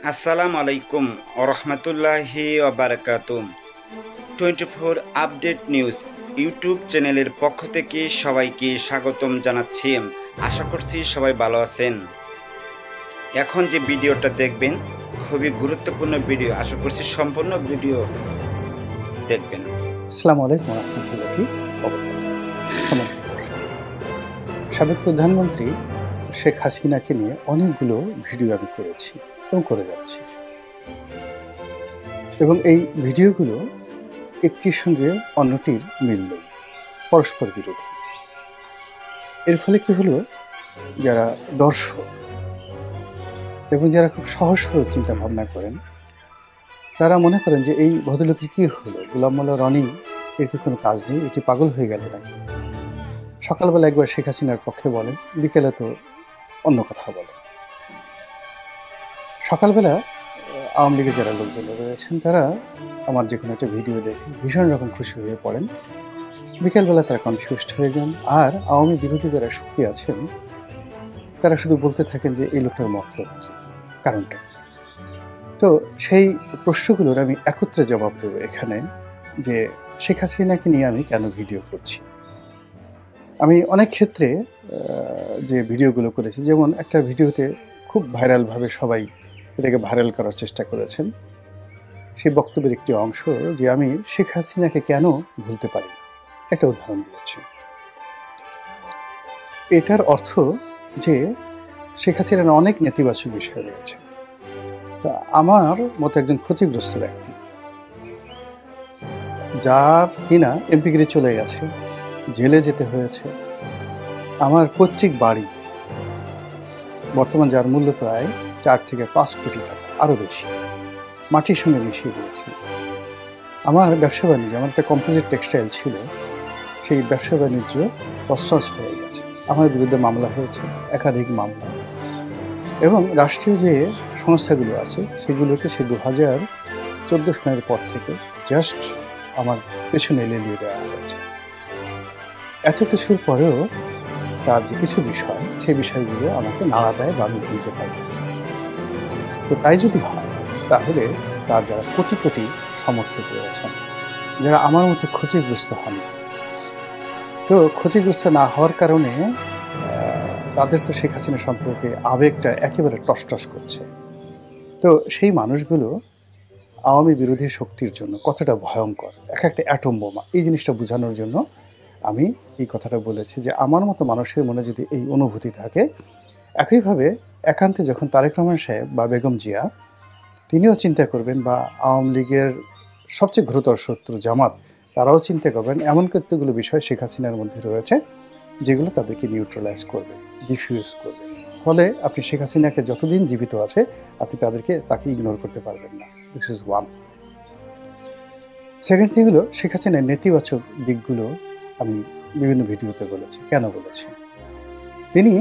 আসসালামু আলাইকুম ওরহমতুল্লাহি ওবারাকাতুহ। 24 আপডেট নিউজ ইউটিউব চ্যানেলের পক্ষ থেকে সবাইকে স্বাগতম জানাচ্ছি। আশা করছি সবাই ভালো আছেন। এখন যে ভিডিওটা দেখবেন খুবই গুরুত্বপূর্ণ ভিডিও, আশা করছি সম্পূর্ণ ভিডিও দেখবেন। আসসালামু আলাইকুম রহমতুল্লাহি সাবেক প্রধানমন্ত্রী শেখ হাসিনাকে নিয়ে অনেকগুলো ভিডিও আমি করেছি এবং করে যাচ্ছি, এবং এই ভিডিওগুলো একটির সঙ্গে অন্যটির মিল নেই, পরস্পর বিরোধী। এর ফলে কি হলো, যারা দর্শক এবং যারা খুব সহজ সরল চিন্তা ভাবনা করেন, তারা মনে করেন যে এই ভদ্রলোকের কি হলো, গোলাম মোল্লা রনি এর কি কোনো কাজ নেই, এটি পাগল হয়ে গেল নাকি। সকালবেলা একবার শেখ হাসিনার পক্ষে বলেন, বিকেলে তো অন্য কথা বলেন। সকালবেলা আওয়ামী লীগের যারা লোকজন রয়েছেন তারা আমার যে কোনো একটা ভিডিও দেখে ভীষণ রকম খুশি হয়ে পড়েন, বিকেলবেলা তারা কনফিউজড হয়ে যান। আর আওয়ামী বিরোধী যারা শক্তি আছেন তারা শুধু বলতে থাকেন যে এই লোকটার মতলব কি, কারণটা কি। তো সেই প্রশ্নগুলোর আমি একত্রে জবাব দেবো এখানে, যে শেখ হাসিনাকে নিয়ে আমি কেন ভিডিও করছি। আমি অনেক ক্ষেত্রে যে ভিডিওগুলো করেছি, যেমন একটা ভিডিওতে খুব ভাইরালভাবে সবাই এটাকে ভাইরাল করার চেষ্টা করেছেন, সেই বক্তব্যের একটি অংশ যে আমি শেখ হাসিনাকে কেন ভুলতে পারি না, একটা উদাহরণ দিয়েছি। এটার অর্থ যে শেখ হাসিনার অনেক নেতিবাচক বিষয় রয়েছে। তা আমার মতো একজন ক্ষতিগ্রস্ত ব্যক্তি, যার কিনা এমপিগিরি চলে গেছে, জেলে যেতে হয়েছে, আমার পৈতৃক বাড়ি বর্তমান যার মূল্য প্রায় 4 থেকে 5 কোটি টাকা, আরো বেশি, মাটির সঙ্গে মিশিয়ে দিয়েছি। আমার ব্যবসা বাণিজ্য, আমার একটা কম্পোজিট টেক্সটাইল ছিল, সেই ব্যবসা বাণিজ্য তছনছ হয়ে গেছে। আমার বিরুদ্ধে মামলা হয়েছে, একাধিক মামলা, এবং রাষ্ট্রীয় যে সংস্থাগুলো আছে সেগুলোকে সে 2014 সালের পর থেকে জাস্ট আমার পেছনে লেলিয়ে দেওয়া হয়েছে। এত কিছুর পরেও তার যে কিছু বিষয়, সেই বিষয়গুলো আমাকে নাড়া দেয় বা আমি ভুলতে পারি। তো তাই যদি হয়, তাহলে তার যারা কোটি কোটি সমর্থক রয়েছেন, যারা আমার মতো ক্ষতিগ্রস্ত হন, তো ক্ষতিগ্রস্ত না হওয়ার কারণে তাদের তো শেখ হাসিনা সম্পর্কে আবেগটা একেবারে টসটস করছে। তো সেই মানুষগুলো আওয়ামী বিরোধী শক্তির জন্য কতটা ভয়ঙ্কর, এক একটা অ্যাটম বোমা, এই জিনিসটা বোঝানোর জন্য আমি এই কথাটা বলেছি যে আমার মতো মানুষের মনে যদি এই অনুভূতি থাকে, একইভাবে একান্তে যখন তারেক রহমান সাহেব বা বেগম জিয়া তিনিও চিন্তা করবেন, বা আওয়ামী লীগের সবচেয়ে ঘোরতর শত্রু জামাত তারাও চিন্তা করবেন, এমন কতগুলো বিষয় শেখ হাসিনার মধ্যে রয়েছে যেগুলো তাদেরকে নিউট্রালাইজ করবে, ডিফিউজ করবে। ফলে আপনি শেখ হাসিনাকে যতদিন জীবিত আছে আপনি তাকে ইগনোর করতে পারবেন না। This is one. Second thing হলো, শেখ হাসিনার নেতিবাচক দিকগুলো আমি বিভিন্ন ভিডিওতে বলেছি। কেন বলেছি, তিনি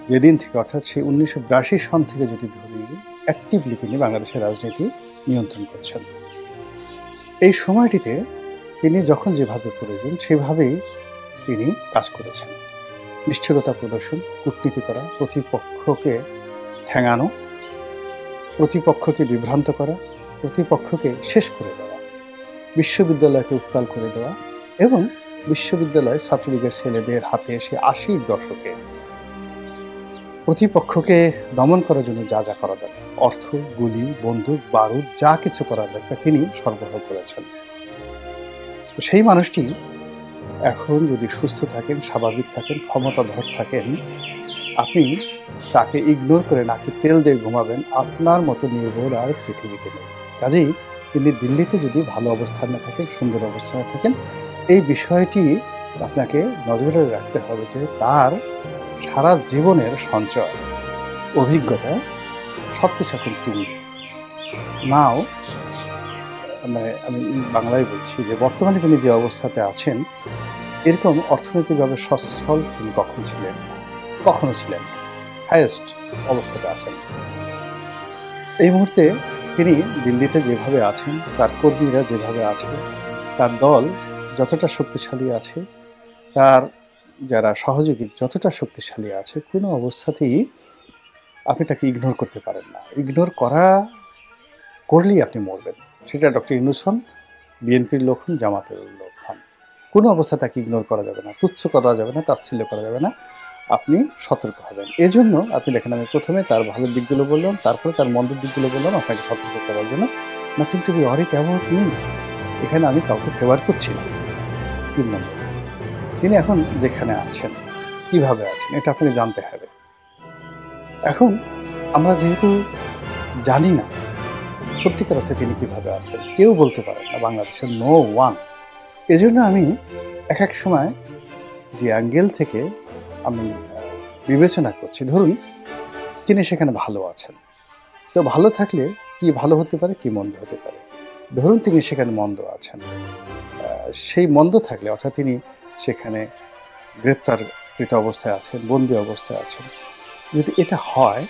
যেদিন থেকে, অর্থাৎ সেই 1982 সন থেকে যদি ধরি, অ্যাক্টিভলি তিনি বাংলাদেশের রাজনীতি নিয়ন্ত্রণ করছেন। এই সময়টিতে তিনি যখন যেভাবে প্রয়োজন সেভাবেই তিনি কাজ করেছেন। নিষ্ঠুরতা প্রদর্শন, কূটনীতি করা, প্রতিপক্ষকে ঠ্যাঙানো, প্রতিপক্ষকে বিভ্রান্ত করা, প্রতিপক্ষকে শেষ করে দেওয়া, বিশ্ববিদ্যালয়কে উত্তাল করে দেওয়া, এবং বিশ্ববিদ্যালয় ছাত্রলীগের ছেলেদের হাতে সে 80-র দশকে প্রতিপক্ষকে দমন করার জন্য যা যা করা দরকার, অর্থ, গুলি, বন্দুক, বারুদ, যা কিছু করার দরকার তিনি সরবরাহ করেছেন। সেই মানুষটি এখন যদি সুস্থ থাকেন, স্বাভাবিক থাকেন, ক্ষমতাধর থাকেন, আপনি তাকে ইগনোর করে নাকি তেল দিয়ে ঘুমাবেন, আপনার মতো নির্ভুল আর পৃথিবীতে নেই। কাজেই তিনি দিল্লিতে যদি ভালো অবস্থানে থাকেন, সুন্দর অবস্থানে থাকেন, এই বিষয়টি আপনাকে নজরে রাখতে হবে যে তার সারা জীবনের সঞ্চয়, অভিজ্ঞতা, সবকিছু এখন তুমি নাও। মানে আমি বাংলায় বলছি যে বর্তমানে তিনি যে অবস্থাতে আছেন, এরকম অর্থনৈতিকভাবে সচ্ছল তিনি কখনো ছিলেন হাইয়েস্ট অবস্থাতে আছেন। এই মুহূর্তে তিনি দিল্লিতে যেভাবে আছেন, তার কর্মীরা যেভাবে আছে, তার দল যতটা শক্তিশালী আছে, তার যারা সহযোগী যতটা শক্তিশালী আছে, কোনো অবস্থাতেই আপনি তাকে ইগনোর করতে পারেন না। ইগনোর করলেই আপনি মরবেন। সেটা ডক্টর ইউনূস হন, বিএনপির লোক হন, জামাতের লোক হন। কোনো অবস্থায় তাকে ইগনোর করা যাবে না, তুচ্ছ করা যাবে না, তাচ্ছিল্য করা যাবে না। আপনি সতর্ক হবেন। এজন্য আপনি দেখেন আমি প্রথমে তার ভালো দিকগুলো বললাম, তারপরে তার মন্দের দিকগুলো বললাম আপনাকে সতর্ক করার জন্য। Nothing to B worried about me. এখানে আমি কাউকে ফেভার করছি না। ৩ নম্বর, তিনি এখন যেখানে আছেন, কিভাবে আছেন এটা আপনাকে জানতে হবে। এখন আমরা যেহেতু জানি না সত্যিকার অর্থে তিনি কিভাবে আছেন, কেউ বলতে পারেন না বাংলাদেশের, নো ওয়ান। এজন্য আমি এক সময় যে অ্যাঙ্গেল থেকে আমি বিবেচনা করছি, ধরুন তিনি সেখানে ভালো আছেন, তো ভালো থাকলে কি ভালো হতে পারে, কি মন্দ হতে পারে। ধরুন তিনি সেখানে মন্দ আছেন, সেই মন্দ থাকলে অর্থাৎ তিনি সেখানে গ্রেপ্তারকৃত অবস্থায় আছেন, বন্দী অবস্থায় আছেন, যদি এটা হয়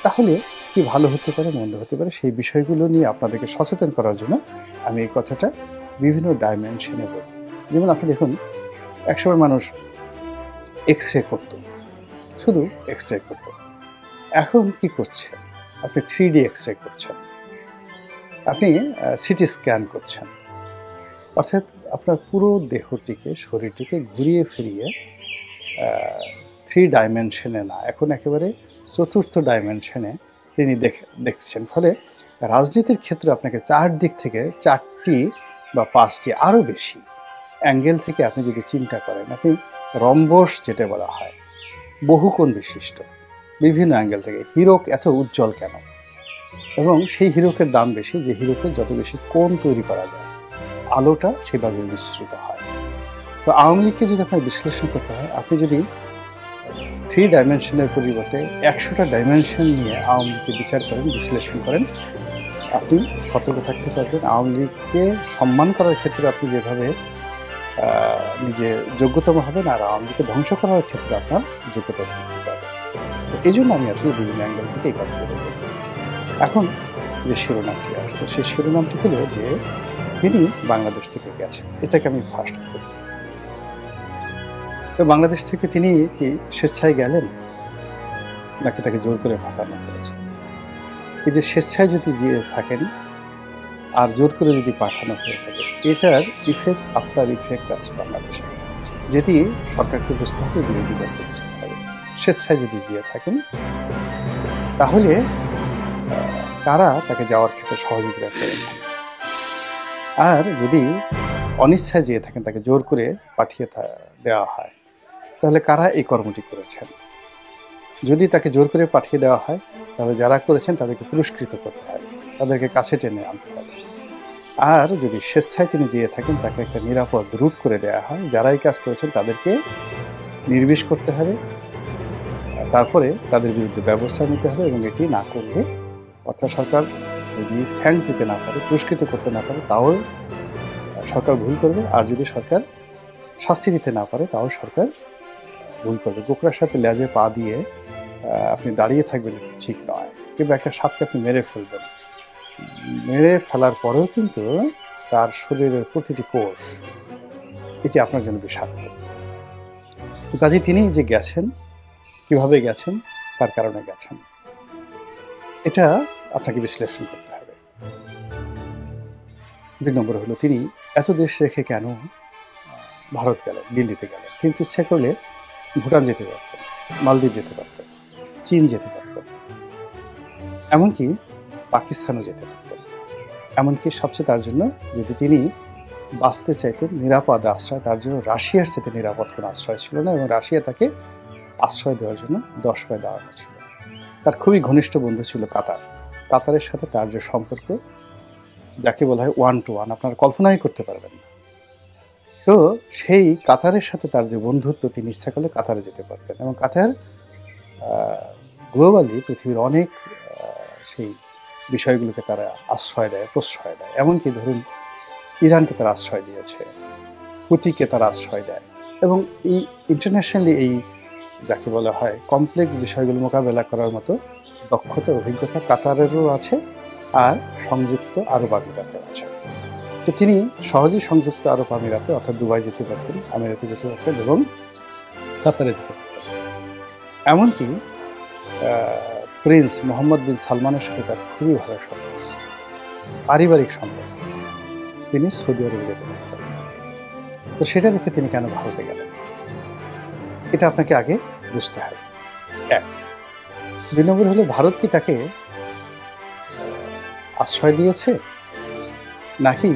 তাহলে কি ভালো হতে পারে, মন্দ হতে পারে, সেই বিষয়গুলো নিয়ে আপনাদেরকে সচেতন করার জন্য আমি এই কথাটা বিভিন্ন ডাইমেনশনে বলি। যেমন আপনি দেখুন, একসময় মানুষ এক্স রে করত, শুধু এক্স রে করত। এখন কি করছে? আপনি 3D এক্স রে করছেন, আপনি সিটি স্ক্যান করছেন, অর্থাৎ আপনার পুরো দেহটিকে, শরীরটিকে ঘুরিয়ে ফিরিয়ে 3 ডাইমেনশনে না, এখন একেবারে 4র্থ ডাইমেনশনে তিনি দেখছেন। ফলে রাজনীতির ক্ষেত্রে আপনাকে 4 দিক থেকে 4টি বা 5টি আরও বেশি অ্যাঙ্গেল থেকে আপনি যদি চিন্তা করেন, আপনি রম্বস যেটা বলা হয়, বহুকোণ বিশিষ্ট বিভিন্ন অ্যাঙ্গেল থেকে হিরক এত উজ্জ্বল কেন, এবং সেই হিরকের দাম বেশি যে হিরকের যত বেশি কোণ তৈরি করা যায়, আলোটা সেভাবে মিশ্রিত হয়। তো আওয়ামী লীগকে যদি আপনার বিশ্লেষণ করতে হয়, আপনি যদি 3 ডাইমেনশনের পরিবর্তে 100টা ডাইমেনশন নিয়ে আওয়ামী লীগকে বিচার করেন, বিশ্লেষণ করেন, আপনি সতর্ক থাকতে পারবেন। আওয়ামী লীগকে সম্মান করার ক্ষেত্রে আপনি যেভাবে নিজে যোগ্যতম হবেন, আর আওয়ামী লীগকে ধ্বংস করার ক্ষেত্রে আপনার যোগ্যতা থাকতে পারবে। এই জন্য আমি আসলে বিভিন্ন অ্যাঙ্গেল থেকে এই কথা বলব। এখন যে শিরোনামটি আসছে, সেই শিরোনামটি হলো যে তিনি বাংলাদেশ থেকে গেছেন, এটাকে আমি ফার্স্ট করি। তো বাংলাদেশ থেকে তিনি কি স্বেচ্ছায় গেলেন, নাকি তাকে জোর করে পাঠানো হয়েছে? এই যে স্বেচ্ছায় যদি গিয়ে থাকেন আর জোর করে যদি পাঠানো হয়ে থাকে, এটার ইফেক্ট, আফটার ইফেক্ট আছে বাংলাদেশে, যেটি সরকারকে বুঝতে হবে, বিরোধী দলকে বুঝতে হবে। স্বেচ্ছায় যদি গিয়ে থাকেন তাহলে কারা তাকে যাওয়ার ক্ষেত্রে সহযোগিতা করেছেন, আর যদি অনিচ্ছায় যেয়ে থাকেন, তাকে জোর করে পাঠিয়ে দেওয়া হয়, তাহলে কারা এই কর্মটি করেছেন। যদি তাকে জোর করে পাঠিয়ে দেওয়া হয়, তাহলে যারা করেছেন তাদেরকে পুরস্কৃত করতে হবে, তাদেরকে কাছে টেনে আনতে হবে। আর যদি স্বেচ্ছায় তিনি যেয়ে থাকেন, তাকে একটা নিরাপদ রুট করে দেওয়া হয়, যারা এই কাজ করেছেন তাদেরকে নির্বিষ করতে হবে, তারপরে তাদের বিরুদ্ধে ব্যবস্থা নিতে হবে, এবং এটি না করলে, অর্থাৎ সরকার যদি থ্যাঙ্কস দিতে না পারে, পুরস্কৃত করতে না পারে, তাও সরকার ভুল করবে। আর যদি সরকার শাস্তি দিতে না পারে, তাও সরকার ভুল করবে। গোকড়ার সাথে লেজে পা দিয়ে আপনি দাঁড়িয়ে থাকবেন, ঠিক নয়। কিংবা একটা সাপকে আপনি মেরে ফেলবেন, মেরে ফেলার পরেও কিন্তু তার শরীরের প্রতিটি কোষ এটি আপনার জন্য বিষাক্ত। কাজে তিনি যে গেছেন, কিভাবে গেছেন, তার কারণে গেছেন, এটা আপনাকে বিশ্লেষণ করতে হবে। 2 নম্বর হলো, তিনি এত দেশ রেখে কেন ভারত গেলেন, দিল্লিতে গেলেন? কিন্তু ইচ্ছে করলে ভুটান যেতে পারতেন, মালদ্বীপ যেতে পারতেন, চীন যেতে পারতেন, এমনকি পাকিস্তানও যেতে পারতেন। এমনকি সবচেয়ে তার জন্য, যদি তিনি বাঁচতে চাইতেন, নিরাপদ আশ্রয়, তার জন্য রাশিয়ার সাথে নিরাপদ কোনো আশ্রয় ছিল না, এবং রাশিয়া তাকে আশ্রয় দেওয়ার জন্য 10 পায়ে দাঁড়ানো ছিল। তার খুবই ঘনিষ্ঠ বন্ধু ছিল কাতার। কাতারের সাথে তার যে সম্পর্ক, যাকে বলা হয় 1 to 1, আপনারা কল্পনাই করতে পারবেন না। তো সেই কাতারের সাথে তার যে বন্ধুত্ব, তিনি ইচ্ছা করলে কাতারে যেতে পারতেন, এবং কাতার গ্লোবালি পৃথিবীর অনেক সেই বিষয়গুলোকে তারা আশ্রয় দেয়, প্রশ্রয় দেয়। এমনকি ধরুন ইরানকে তারা আশ্রয় দিয়েছে, হুতিকে তারা আশ্রয় দেয়, এবং এই ইন্টারন্যাশনালি এই যাকে বলা হয় কমপ্লেক্স বিষয়গুলো মোকাবেলা করার মতো দক্ষতা, অভিজ্ঞতা কাতারেরও আছে, আর সংযুক্ত আরব আমিরাতেও আছে। তো তিনি সহজেই সংযুক্ত আরব আমিরাতে, অর্থাৎ দুবাই যেতে পারতেন, আমিরাতে যেতে পারতেন, এবং কাতারে যেতে পারতেন। এমনকি প্রিন্স মোহাম্মদ বিন সালমানের সাথে তার খুবই ভালো সম্পর্ক, পারিবারিক সম্পর্ক। তিনি সৌদি আরবে যেতে পারতেন। তো সেটা দেখে তিনি কেন ভারতে গেলেন, এটা আপনাকে আগে বুঝতে হবে। এক, ২ নম্বর হলো ভারত কি তাকে আশ্রয় দিয়েছে, নাকি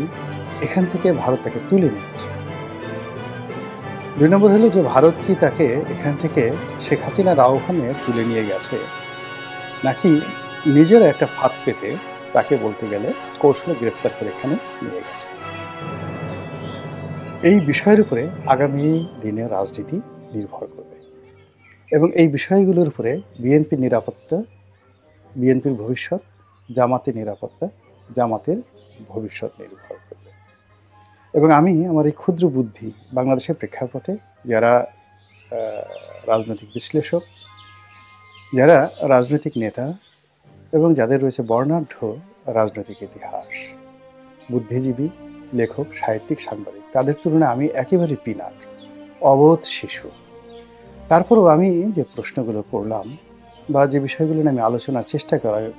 এখান থেকে ভারত তাকে তুলে নিয়েছে? ২ নম্বর হলো যে ভারত কি তাকে এখান থেকে শেখ হাসিনার আহ্বানে তুলে নিয়ে গেছে, নাকি নিজের একটা ফাঁদ পেতে তাকে বলতে গেলে কৌশলে গ্রেফতার করে এখানে নিয়ে গেছে? এই বিষয়ের উপরে আগামী দিনে রাজনীতি নির্ভর করবে এবং এই বিষয়গুলোর উপরে বিএনপির নিরাপত্তা, বিএনপির ভবিষ্যৎ, জামাতের নিরাপত্তা, জামাতের ভবিষ্যৎ নির্ভর করবে। এবং আমি আমার এই ক্ষুদ্র বুদ্ধি বাংলাদেশের প্রেক্ষাপটে যারা রাজনৈতিক বিশ্লেষক, যারা রাজনৈতিক নেতা এবং যাদের রয়েছে বর্ণাঢ্য রাজনৈতিক ইতিহাস, বুদ্ধিজীবী, লেখক, সাহিত্যিক, সাংবাদিক, তাদের তুলনায় আমি একেবারে পিনাক, অবোধ শিশু। তারপরেও আমি যে প্রশ্নগুলো করলাম বা যে বিষয়গুলো নিয়ে আমি আলোচনার চেষ্টা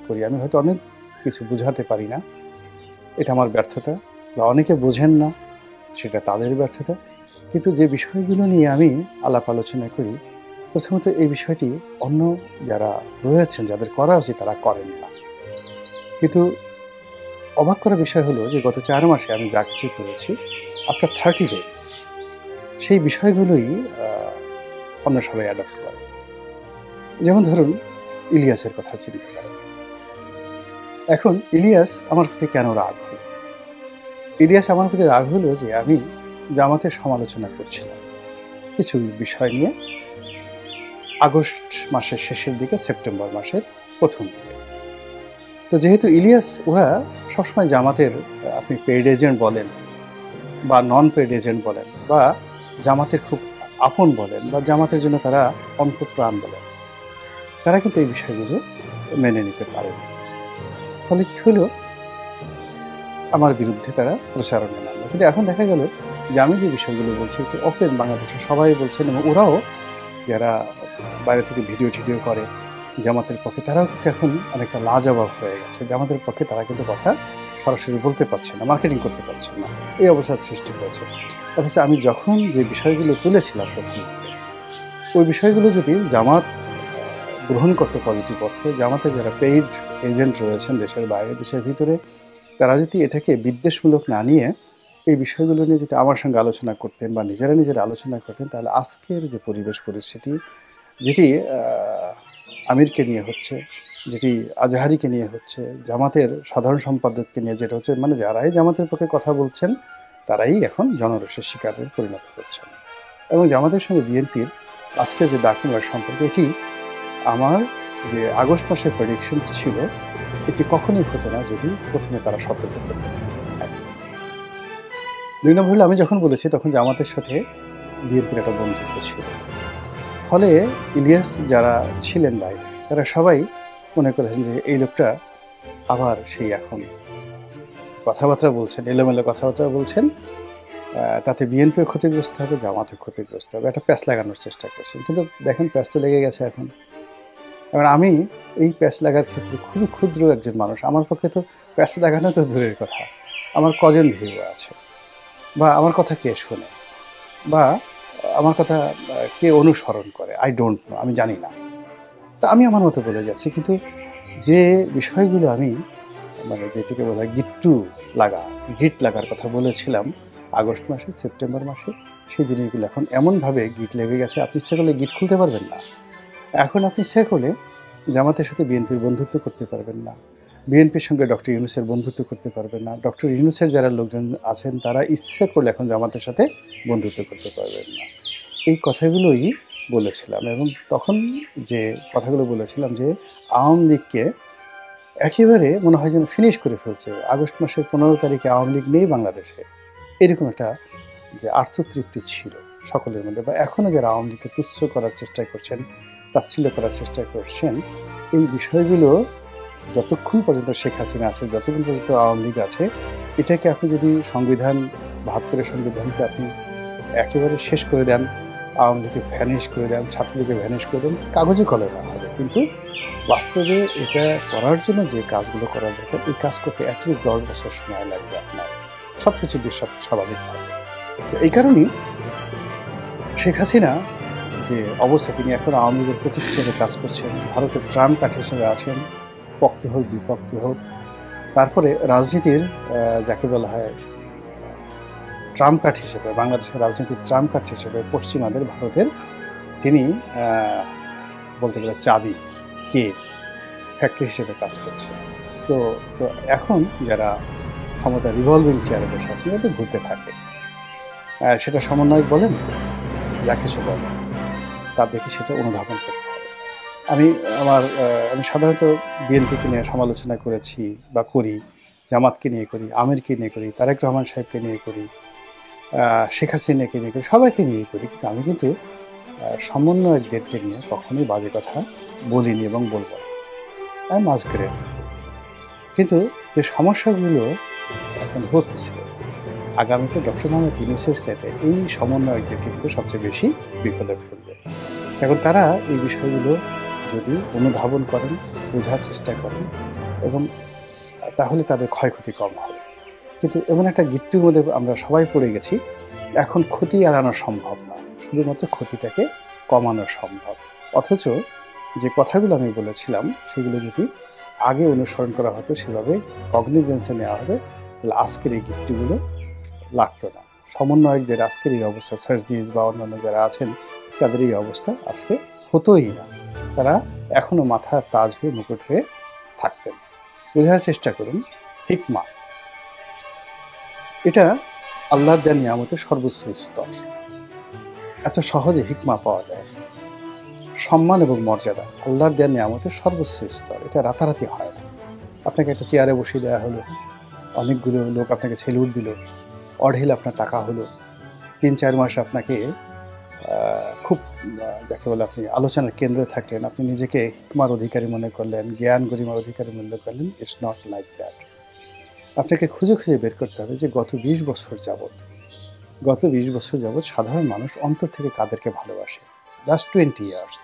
করি, আমি হয়তো অনেক কিছু বোঝাতে পারি না, এটা আমার ব্যর্থতা, বা অনেকে বোঝেন না, সেটা তাদের ব্যর্থতা। কিন্তু যে বিষয়গুলো নিয়ে আমি আলাপ আলোচনা করি, প্রথমত এই বিষয়টি অন্য যারা রয়েছেন, যাদের করা উচিত, তারা করেন না। কিন্তু অবাক করার বিষয় হলো যে গত 4 মাসে আমি যা কিছু করেছি, আফটার 30 days সেই বিষয়গুলোই অন্য সবাই অ্যাডপ্ট করে। যেমন ধরুন ইলিয়াসের কথা চিন্তা করেন। এখন ইলিয়াস আমার প্রতি কেন রাগ হলো? ইলিয়াস আমার প্রতি রাগ হলো যে আমি জামাতের সমালোচনা করছিলাম কিছু বিষয় নিয়ে আগস্ট মাসের শেষের দিকে, সেপ্টেম্বর মাসের প্রথম দিকে। তো যেহেতু ইলিয়াস, ওরা সবসময় জামাতের, আপনি পেইড এজেন্ট বলেন বা নন পেইড এজেন্ট বলেন বা জামাতের খুব আপন বলেন বা জামাতের জন্য তারা অন্তঃপ্রাণ বলেন, তারা কিন্তু এই বিষয়গুলো মেনে নিতে পারে না। ফলে কি হলো, আমার বিরুদ্ধে তারা প্রচারণা নামলো। কিন্তু এখন দেখা গেল যে আমি যে বিষয়গুলো বলছি এটি ওপেন, বাংলাদেশে সবাই বলছেন, এবং ওরাও যারা বাইরে থেকে ভিডিও টিডিও করে জামাতের পক্ষে, তারাও কিন্তু এখন অনেকটা লাজবাব হয়ে গেছে। জামাতের পক্ষে তারা কিন্তু কথা সরাসরি বলতে পারছে না, মার্কেটিং করতে পারছে না, এই অবস্থার সৃষ্টি হয়েছে। অথচ আমি যখন যে বিষয়গুলো তুলেছিলাম প্রথম দিকে, ওই বিষয়গুলো যদি জামাত গ্রহণ করতে পজিটিভ অর্থে, জামাতে যারা পেইড এজেন্ট রয়েছেন দেশের বাইরে, দেশের ভিতরে, তারা যদি এটাকে বিদ্বেষমূলক না নিয়ে এই বিষয়গুলো নিয়ে যদি আমার সঙ্গে আলোচনা করতেন বা নিজেরা আলোচনা করতেন, তাহলে আজকের যে পরিবেশ পরিস্থিতি, যেটি আমিরকে নিয়ে হচ্ছে, যেটি আজহারিকে নিয়ে হচ্ছে, জামাতের সাধারণ সম্পাদককে নিয়ে যেটা হচ্ছে, মানে যারাই জামাতের পক্ষে কথা বলছেন তারাই এখন জনরোষের শিকারে পরিণত হচ্ছেন। এবং জামাতের সঙ্গে বিএনপির আজকে যে দাখিলার সম্পর্ক, এটি আমার যে আগস্ট মাসের প্রেডিকশন ছিল, এটি কখনোই হতো না যদি প্রথমে তারা সতর্ক করতেন। 2 নম্বর হলো, আমি যখন বলেছি তখন জামাতের সাথে বিএনপির একটা বন্ধুত্ব ছিল। ফলে ইলিয়াস যারা ছিলেন বাইরে, তারা সবাই মনে করেন যে এই লোকটা আবার সেই এখন কথাবার্তা বলছেন, এলোমেলো কথাবার্তা বলছেন, তাতে বিএনপিও ক্ষতিগ্রস্ত হবে, জামাতও ক্ষতিগ্রস্ত হবে, একটা প্যাঁচ লাগানোর চেষ্টা করছেন। কিন্তু দেখেন প্যাঁচ তো লেগে গেছে এখন। এবার আমি এই প্যাঁচ লাগার ক্ষেত্রে খুবই ক্ষুদ্র একজন মানুষ, আমার পক্ষে তো প্যাঁচ লাগানো তো দূরের কথা, আমার কজন ভিউ আছে, বা আমার কথা কে শোনে, বা আমার কথা কে অনুসরণ করে, আই ডোন্ট নো, আমি জানি না। তা আমি আমার মতো বলে যাচ্ছি। কিন্তু যে বিষয়গুলো আমি, মানে যেটিকে বলা হয় গিট লাগার কথা বলেছিলাম আগস্ট মাসে, সেপ্টেম্বর মাসে, সেই জিনিসগুলো এখন এমনভাবে গিট লেগে গেছে, আপনি ইচ্ছা করলে গিট খুলতে পারবেন না। এখন আপনি ইচ্ছা করলে জামাতের সাথে বিএনপির বন্ধুত্ব করতে পারবেন না, বিএনপির সঙ্গে ডক্টর ইউনূসের বন্ধুত্ব করতে পারবেন না, ডক্টর ইউনূসের যারা লোকজন আছেন তারা ইচ্ছে করলে এখন জামাতের সাথে বন্ধুত্ব করতে পারবেন না। এই কথাগুলোই বলেছিলাম। এবং তখন যে কথাগুলো বলেছিলাম যে আওয়ামী লীগকে একেবারে মনে হয় যেন ফিনিশ করে ফেলছে, আগস্ট মাসের 15 তারিখে আওয়ামী লীগ নেই বাংলাদেশে, এরকম একটা যে আত্মতৃপ্তি ছিল সকলের মধ্যে, বা এখনও যারা আওয়ামী লীগকে তুচ্ছ করার চেষ্টা করছেন, তাচ্ছিল্য করার চেষ্টা করছেন, এই বিষয়গুলো যতক্ষণ পর্যন্ত শেখ হাসিনা আছে, যতক্ষণ পর্যন্ত আওয়ামী লীগ আছে, এটাকে আপনি যদি সংবিধান, 72-এর সংবিধানকে আপনি একেবারে শেষ করে দেন, আওয়ামী লীগকে ভ্যানিশ করে দেন, ছাত্রলীগকে ভ্যানিশ করে দেন, কাগজে কলমে হবে। কিন্তু বাস্তবে এটা করার জন্য যে কাজগুলো করা দরকার, এই কাজ করতে অ্যাটলিস্ট 10 বছর সময় লাগবে আপনার, সবকিছু স্বাভাবিক হবে। তো এই কারণেই শেখ হাসিনা যে অবস্থা, তিনি এখন আওয়ামী লীগের প্রতীক হিসেবে কাজ করছেন, ভারতের ট্রাম্প কার্ড হিসেবে আছেন, পক্ষে হোক বিপক্ষে হোক। তারপরে রাজনীতির যাকে বলা হয় ট্রাম্প কার্ড হিসেবে, বাংলাদেশের রাজনীতির ট্রাম্প কার্ড হিসেবে পশ্চিমাদের, ভারতের তিনি বলতে গেলে চাবি কে ফ্যাক্টরি হিসেবে কাজ করছে। তো তো এখন যারা ক্ষমতা রিভলভিং চেয়ারে বসে আছেন, যাতে ঘুরতে থাকে, সেটা সমন্বয়ক বলেন, যা কিছু বলেন, তাদেরকে সেটা অনুধাবন করতে হবে। আমি সাধারণত বিএনপিকে নিয়ে সমালোচনা করেছি বা করি, জামাতকে নিয়ে করি, আমিরকে নিয়ে করি, তারেক রহমান সাহেবকে নিয়ে করি, শেখ হাসিনাকে নিয়ে করি, সবাইকে নিয়ে করি, কিন্তু আমি কিন্তু সমন্বয়কদেরকে নিয়ে কখনোই বাজে কথা বলিনি এবং বলবো না। I must great. কিন্তু যে সমস্যাগুলো এখন হচ্ছে, আগামীতে ডক্টর মোহাম্মদ ইউনূসের চাইতে এই সমন্বয়কদেরকে কিন্তু সবচেয়ে বেশি বিপদে ফেলবে। এখন তারা এই বিষয়গুলো যদি অনুধাবন করেন, বোঝার চেষ্টা করেন, এবং তাহলে তাদের ক্ষয়ক্ষতি কম হবে। কিন্তু এমন একটা গিট্টুর মধ্যে আমরা সবাই পড়ে গেছি, এখন ক্ষতি এড়ানো সম্ভব না, শুধুমাত্র ক্ষতিটাকে কমানো সম্ভব। অথচ যে কথাগুলো আমি বলেছিলাম সেগুলো যদি আগে অনুসরণ করা হতো, সেভাবে কগনিজেন্সে নেওয়া হবে, তাহলে আজকের এই গিফটগুলো লাগতো না। সমন্বয়কদের আজকের এই অবস্থা, সার্জিস বা অন্যান্য যারা আছেন, তাদের এই অবস্থা আজকে হতোই না। তারা এখনো মাথার তাজ হয়ে, মুকুট হয়ে থাকতেন। বোঝার চেষ্টা করুন, হিকমা এটা আল্লাহর দেওয়া নিয়ামতের সর্বোচ্চ স্তর। এত সহজে হিকমা পাওয়া যায়। সম্মান এবং মর্যাদা আল্লাহর দেওয়া নিয়ামতের সর্বোচ্চ স্তর, এটা রাতারাতি হয় না। আপনাকে একটা চেয়ারে বসিয়ে দেওয়া হলো, অনেকগুলো লোক আপনাকে সেলুট দিল, অঢেল আপনার টাকা হলো, 3-4 মাস আপনাকে খুব যাকে বলে আপনি আলোচনার কেন্দ্রে থাকলেন, আপনি নিজেকে হিকমার অধিকারী মনে করলেন, জ্ঞান গরিমার অধিকারী মনে করলেন। It's not like that. আপনাকে খুঁজে খুঁজে বের করতে হবে যে গত 20 বছর যাবৎ সাধারণ মানুষ অন্তর থেকে কাদেরকে ভালোবাসে। লাস্ট 20 ইয়ার্স,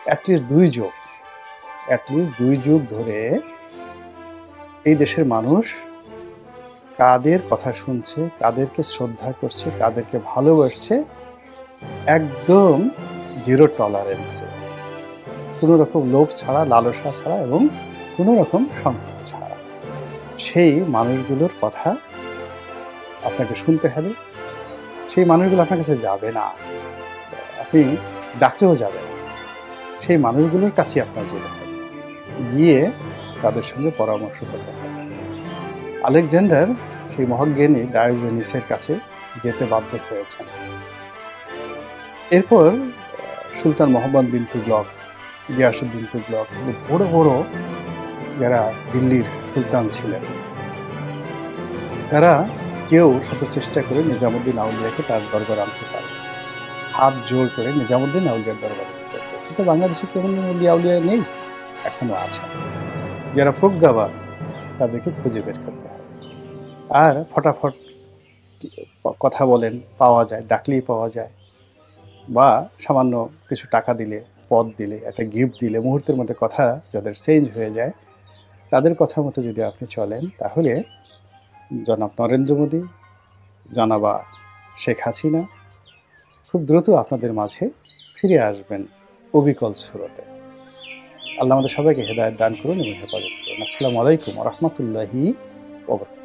অ্যাটলিস্ট 2 যুগ ধরে এই দেশের মানুষ কাদের কথা শুনছে, কাদেরকে শ্রদ্ধা করছে, কাদেরকে ভালোবাসছে, একদম জিরো টলারেন্সে, কোনো রকম লোভ ছাড়া, লালসা ছাড়া এবং কোনো রকম সংকট ছাড়া। সেই মানুষগুলোর কথা আপনাকে শুনতে হবে। সেই মানুষগুলো আপনার কাছে যাবে না, আপনি ডাকতেও যাবেন না, সেই মানুষগুলোর কাছে আপনার যেতে হবে, গিয়ে তাদের সঙ্গে পরামর্শ করতে হবে। আলেকজান্ডার সেই মহাজ্ঞানী ডায়োজনিসের কাছে যেতে বাধ্য হয়েছেন। এরপর সুলতান মোহাম্মদ বিন তুগলক, গিয়াসউদ্দিন তুগলক, বড় বড় যারা দিল্লির সুলতান ছিলেন, তারা কেউ শত চেষ্টা করে নিজামুদ্দিন আউলিয়াকে তার দরবার আনতে পারে, হাত জোর করে নিজামুদ্দিন আউলিয়ার দরবার আনতে পেরেছে। তো বাংলাদেশে কেমন আউলিয়া নেই, এখনো আছে। যারা প্রজ্ঞাবান তাদেরকে খুঁজে বের করতে হবে। আর ফটাফট কথা বলেন, পাওয়া যায়, ডাকলেই পাওয়া যায়, বা সামান্য কিছু টাকা দিলে, পদ দিলে, একটা গিফট দিলে মুহূর্তের মধ্যে কথা যাদের চেঞ্জ হয়ে যায়, তাদের কথা মতো যদি আপনি চলেন, তাহলে জনাব নরেন্দ্র মোদী, জনাবা শেখ হাসিনা খুব দ্রুত আপনাদের মাঝে ফিরে আসবেন অবিকল সুরতে। আল্লাহ আমাদের সবাইকে হেদায়েত দান করুন এবং হেফাজত করুন। আসসালামু আলাইকুম ওয়া রাহমাতুল্লাহি ওয়া বারাকাতুহু।